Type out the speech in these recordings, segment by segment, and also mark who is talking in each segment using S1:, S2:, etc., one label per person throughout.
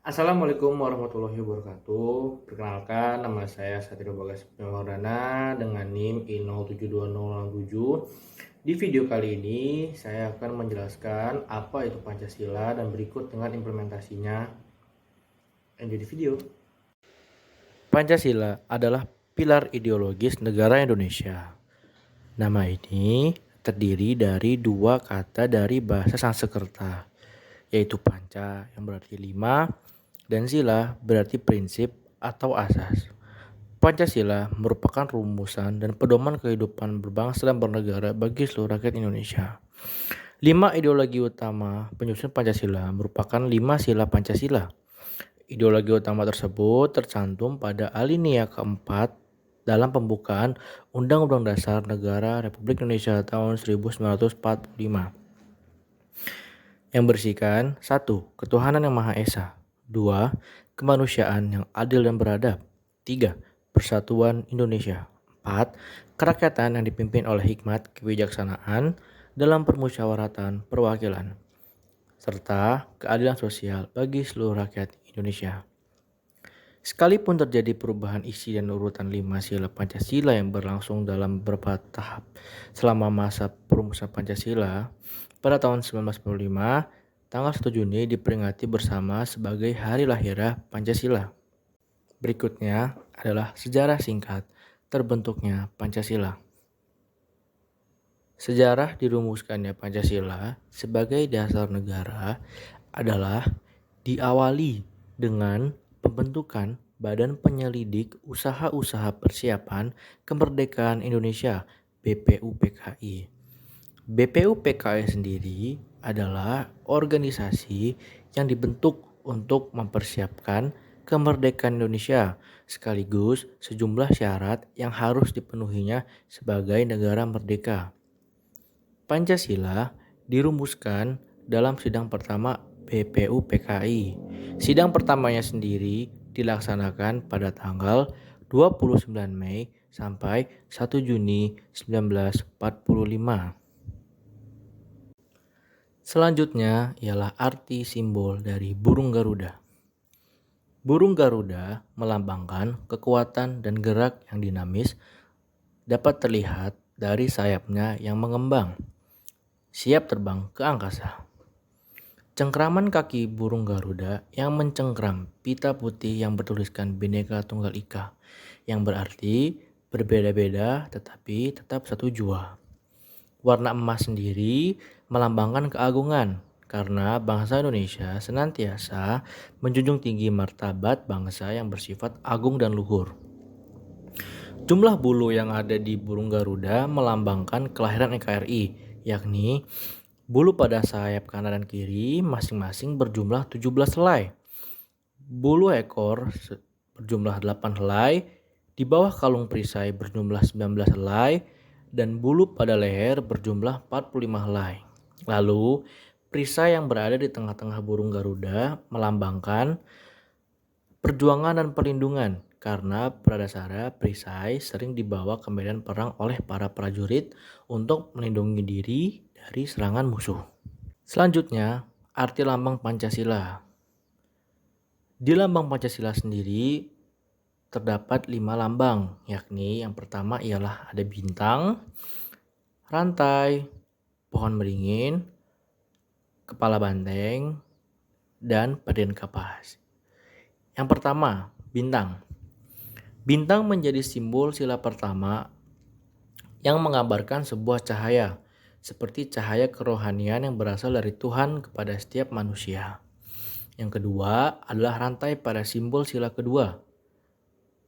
S1: Assalamualaikum warahmatullahi wabarakatuh. Perkenalkan, nama saya Satrio Bagas Primawardana dengan NIM I072067. Di video kali ini, saya akan menjelaskan apa itu Pancasila dan berikut dengan implementasinya. Lanjut di video. Pancasila adalah pilar ideologis negara Indonesia. Nama ini terdiri dari dua kata dari bahasa Sanskerta, yaitu panca yang berarti lima dan sila berarti prinsip atau asas. Pancasila merupakan rumusan dan pedoman kehidupan berbangsa dan bernegara bagi seluruh rakyat Indonesia. 5 ideologi utama penyusun Pancasila merupakan 5 sila Pancasila. Ideologi utama tersebut tercantum pada alinea keempat dalam pembukaan Undang-Undang Dasar Negara Republik Indonesia tahun 1945. Yang berisikan 1. Ketuhanan yang Maha Esa. 2. Kemanusiaan yang adil dan beradab. 3. Persatuan Indonesia. 4. Kerakyatan yang dipimpin oleh hikmat kebijaksanaan dalam permusyawaratan perwakilan. Serta keadilan sosial bagi seluruh rakyat Indonesia. Sekalipun terjadi perubahan isi dan urutan 5 sila Pancasila yang berlangsung dalam beberapa tahap selama masa perumusan Pancasila, pada tahun 1945, tanggal 1 Juni diperingati bersama sebagai Hari Lahirnya Pancasila. Berikutnya adalah sejarah singkat terbentuknya Pancasila. Sejarah dirumuskannya Pancasila sebagai dasar negara adalah diawali dengan pembentukan Badan Penyelidik Usaha-Usaha Persiapan Kemerdekaan Indonesia (BPUPKI). BPUPKI sendiri adalah organisasi yang dibentuk untuk mempersiapkan kemerdekaan Indonesia sekaligus sejumlah syarat yang harus dipenuhinya sebagai negara merdeka. Pancasila dirumuskan dalam sidang pertama BPUPKI. Sidang pertamanya sendiri dilaksanakan pada tanggal 29 Mei sampai 1 Juni 1945. Selanjutnya ialah arti simbol dari burung Garuda. Burung Garuda melambangkan kekuatan dan gerak yang dinamis, dapat terlihat dari sayapnya yang mengembang, siap terbang ke angkasa. Cengkraman kaki burung Garuda yang mencengkram pita putih yang bertuliskan Bhinneka Tunggal Ika, yang berarti berbeda-beda tetapi tetap satu jua. Warna emas sendiri melambangkan keagungan karena bangsa Indonesia senantiasa menjunjung tinggi martabat bangsa yang bersifat agung dan luhur. Jumlah bulu yang ada di burung Garuda melambangkan kelahiran NKRI, yakni bulu pada sayap kanan dan kiri masing-masing berjumlah 17 helai. Bulu ekor berjumlah 8 helai, di bawah kalung perisai berjumlah 19 helai, dan bulu pada leher berjumlah 45 helai. Lalu, perisai yang berada di tengah-tengah burung Garuda melambangkan perjuangan dan perlindungan karena pada dasarnya perisai sering dibawa ke medan perang oleh para prajurit untuk melindungi diri dari serangan musuh. Selanjutnya, arti lambang Pancasila. Di lambang Pancasila sendiri terdapat 5 lambang, yakni yang pertama ialah ada bintang, rantai, pohon beringin, kepala banteng, dan padian kapas. Yang pertama, bintang. Bintang menjadi simbol sila pertama yang menggambarkan sebuah cahaya, seperti cahaya kerohanian yang berasal dari Tuhan kepada setiap manusia. Yang kedua adalah rantai pada simbol sila kedua.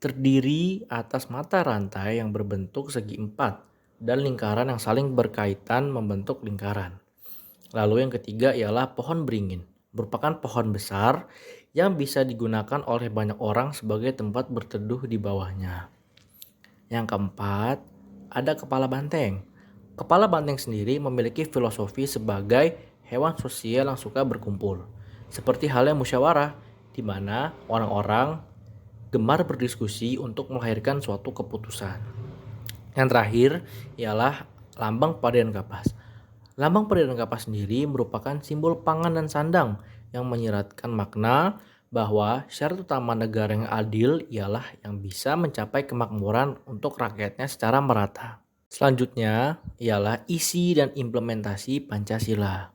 S1: Terdiri atas mata rantai yang berbentuk segi empat dan lingkaran yang saling berkaitan membentuk lingkaran. Lalu yang ketiga ialah pohon beringin, merupakan pohon besar yang bisa digunakan oleh banyak orang sebagai tempat berteduh di bawahnya. Yang keempat, ada kepala banteng. Kepala banteng sendiri memiliki filosofi sebagai hewan sosial yang suka berkumpul. Seperti halnya musyawarah, di mana orang-orang gemar berdiskusi untuk melahirkan suatu keputusan. Yang terakhir ialah lambang padian kapas. Lambang padian kapas sendiri merupakan simbol pangan dan sandang yang menyiratkan makna bahwa syarat utama negara yang adil ialah yang bisa mencapai kemakmuran untuk rakyatnya secara merata. Selanjutnya ialah isi dan implementasi Pancasila.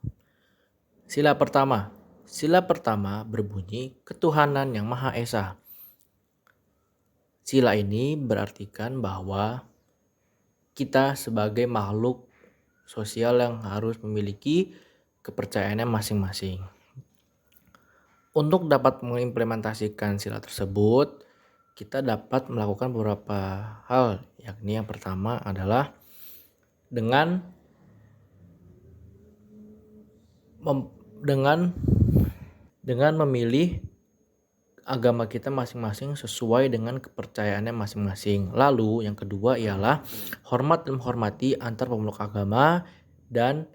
S1: Sila pertama. Sila pertama berbunyi ketuhanan yang Maha Esa. Sila ini berartikan bahwa kita sebagai makhluk sosial yang harus memiliki kepercayaannya masing-masing. Untuk dapat mengimplementasikan sila tersebut, kita dapat melakukan beberapa hal, yakni yang pertama adalah dengan memilih agama kita masing-masing sesuai dengan kepercayaannya masing-masing. Lalu yang kedua ialah hormat dan menghormati antar pemeluk agama, dan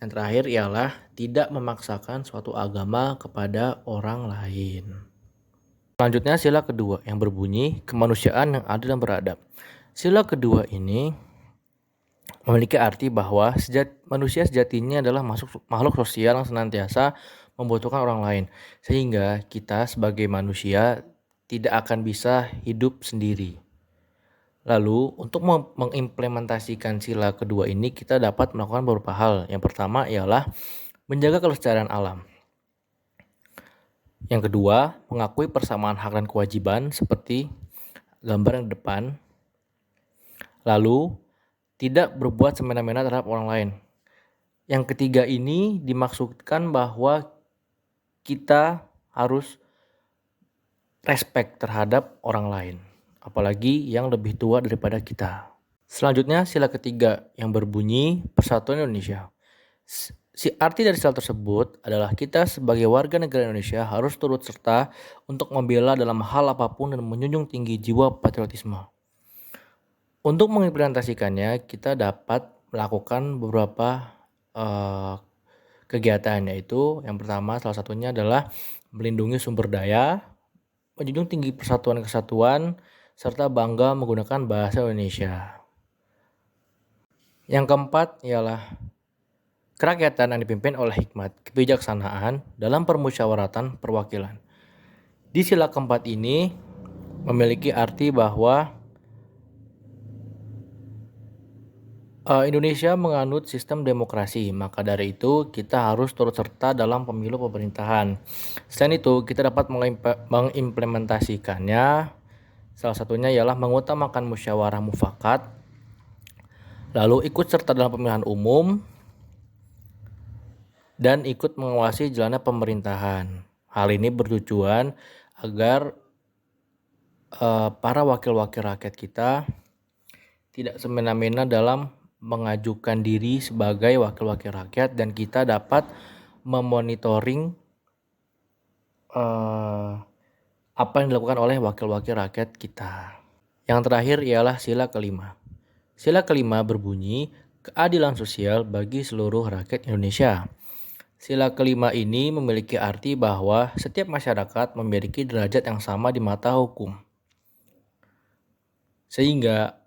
S1: yang terakhir ialah tidak memaksakan suatu agama kepada orang lain. Selanjutnya sila kedua yang berbunyi kemanusiaan yang adil dan beradab. Sila kedua ini memiliki arti bahwa manusia sejatinya adalah makhluk sosial yang senantiasa membutuhkan orang lain, sehingga kita sebagai manusia tidak akan bisa hidup sendiri. Lalu untuk mengimplementasikan sila kedua ini kita dapat melakukan beberapa hal. Yang pertama ialah menjaga kelestarian alam. Yang kedua, mengakui persamaan hak dan kewajiban seperti gambar yang di depan. Lalu tidak berbuat semena-mena terhadap orang lain. Yang ketiga ini dimaksudkan bahwa kita harus respect terhadap orang lain, apalagi yang lebih tua daripada kita. Selanjutnya sila ketiga yang berbunyi Persatuan Indonesia. Arti dari sila tersebut adalah kita sebagai warga negara Indonesia harus turut serta untuk membela dalam hal apapun dan menjunjung tinggi jiwa patriotisme. Untuk mengimplementasikannya, kita dapat melakukan beberapa kegiatan, yaitu yang pertama salah satunya adalah melindungi sumber daya, menjunjung tinggi persatuan kesatuan, serta bangga menggunakan bahasa Indonesia. Yang keempat ialah kerakyatan yang dipimpin oleh hikmat, kebijaksanaan dalam permusyawaratan perwakilan. Di sila keempat ini memiliki arti bahwa Indonesia menganut sistem demokrasi, maka dari itu kita harus turut serta dalam pemilu pemerintahan. Selain itu, kita dapat mengimplementasikannya. Salah satunya ialah mengutamakan musyawarah mufakat, lalu ikut serta dalam pemilihan umum, dan ikut mengawasi jalannya pemerintahan. Hal ini bertujuan agar para wakil-wakil rakyat kita tidak semena-mena dalam mengajukan diri sebagai wakil-wakil rakyat, dan kita dapat memonitoring apa yang dilakukan oleh wakil-wakil rakyat kita. Yang terakhir ialah sila kelima. Sila kelima berbunyi keadilan sosial bagi seluruh rakyat Indonesia. Sila kelima ini memiliki arti bahwa setiap masyarakat memiliki derajat yang sama di mata hukum, sehingga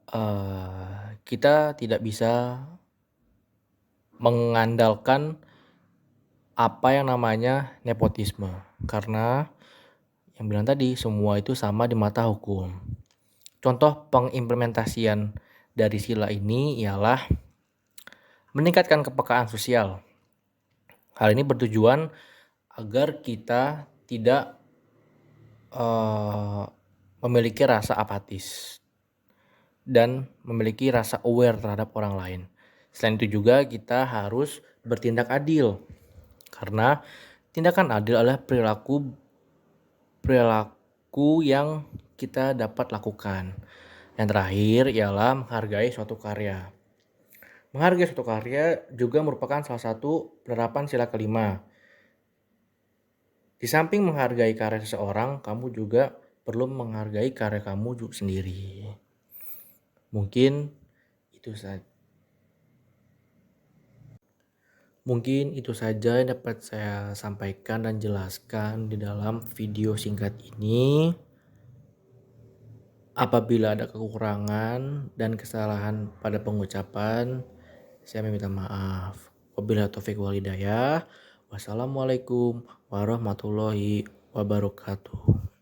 S1: kita tidak bisa mengandalkan apa yang namanya nepotisme, karena yang bilang tadi semua itu sama di mata hukum. Contoh pengimplementasian dari sila ini ialah meningkatkan kepekaan sosial. Hal ini bertujuan agar kita tidak memiliki rasa apatis dan memiliki rasa aware terhadap orang lain. Selain itu juga kita harus bertindak adil, karena tindakan adil adalah perilaku yang kita dapat lakukan. Yang terakhir ialah menghargai suatu karya. Menghargai suatu karya juga merupakan salah satu penerapan sila kelima. Di samping menghargai karya seseorang, kamu juga perlu menghargai karya kamu sendiri. Mungkin itu saja yang dapat saya sampaikan dan jelaskan di dalam video singkat ini. Apabila ada kekurangan dan kesalahan pada pengucapan, saya meminta maaf. Wabillahi taufiq wal hidayah. Wassalamualaikum warahmatullahi wabarakatuh.